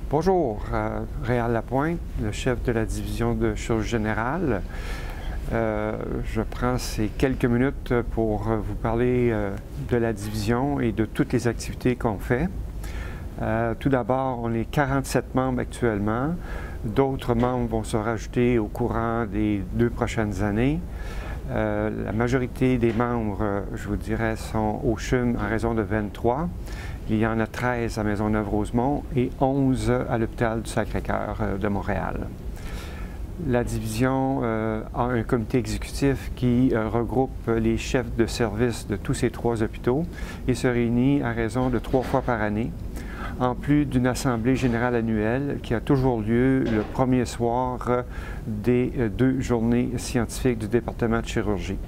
Bonjour, Réal Lapointe, le chef de la division de chirurgie générale. Je prends ces quelques minutes pour vous parler de la division et de toutes les activités qu'on fait. Tout d'abord, on est 47 membres actuellement. D'autres membres vont se rajouter au courant des 2 prochaines années. La majorité des membres, je vous dirais, sont au CHUM en raison de 23. Il y en a 13 à Maisonneuve-Rosemont et 11 à l'hôpital du Sacré-Cœur de Montréal. La division a un comité exécutif qui regroupe les chefs de service de tous ces 3 hôpitaux et se réunit à raison de 3 fois par année, en plus d'une assemblée générale annuelle qui a toujours lieu le premier soir des 2 journées scientifiques du département de chirurgie.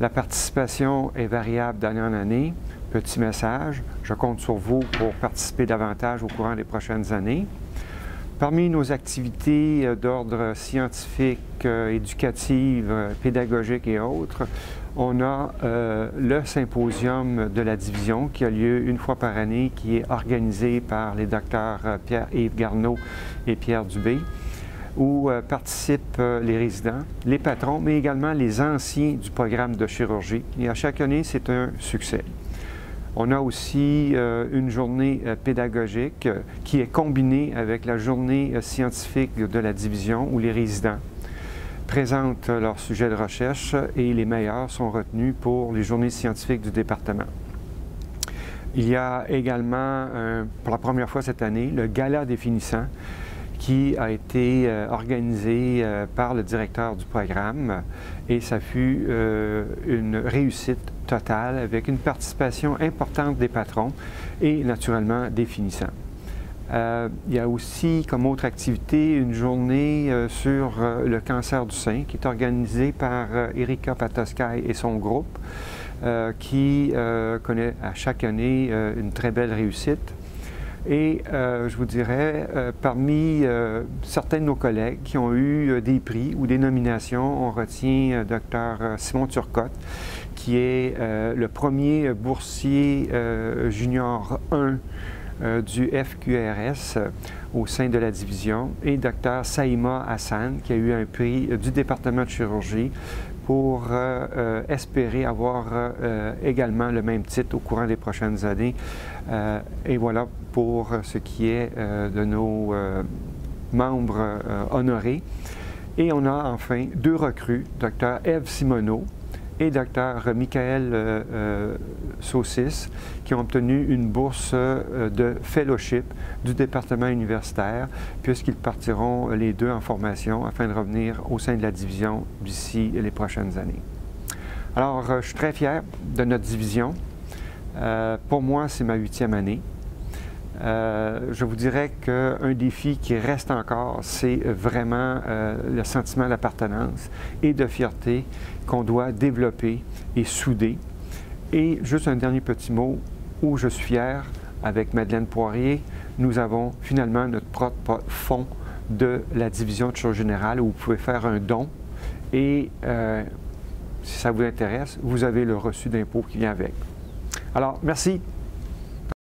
La participation est variable d'année en année. Petit message, je compte sur vous pour participer davantage au courant des prochaines années. Parmi nos activités d'ordre scientifique, éducative, pédagogique et autres, on a le symposium de la division qui a lieu une fois par année, qui est organisé par les docteurs Pierre-Yves Garneau et Pierre Dubé, où participent les résidents, les patrons, mais également les anciens du programme de chirurgie. Et à chaque année, c'est un succès. On a aussi une journée pédagogique qui est combinée avec la journée scientifique de la division où les résidents présentent leurs sujets de recherche et les meilleurs sont retenus pour les journées scientifiques du département. Il y a également, pour la première fois cette année, le gala des finissants qui a été organisé par le directeur du programme et ça fut une réussite totale avec une participation importante des patrons et naturellement des finissants. Il y a aussi comme autre activité une journée sur le cancer du sein qui est organisée par Erika Patoskay et son groupe qui connaît à chaque année une très belle réussite. Et je vous dirais, parmi certains de nos collègues qui ont eu des prix ou des nominations, on retient Dr Simon Turcotte, qui est le premier boursier junior 1 du FQRS au sein de la division, et Dr Saïma Hassan, qui a eu un prix du département de chirurgie pour espérer avoir également le même titre au courant des prochaines années. Et voilà pour ce qui est de nos membres honorés. Et on a enfin 2 recrues, Dr Eve Simoneau et Dr Michael Saucis, qui ont obtenu une bourse de fellowship du département universitaire, puisqu'ils partiront les 2 en formation afin de revenir au sein de la division d'ici les prochaines années. Alors, je suis très fier de notre division. Pour moi, c'est ma 8e année. Je vous dirais qu'un défi qui reste encore, c'est vraiment le sentiment d'appartenance et de fierté qu'on doit développer et souder. Et juste un dernier petit mot où je suis fier, avec Madeleine Poirier, nous avons finalement notre propre fonds de la division de chirurgie générale où vous pouvez faire un don et si ça vous intéresse, vous avez le reçu d'impôt qui vient avec. Alors, merci.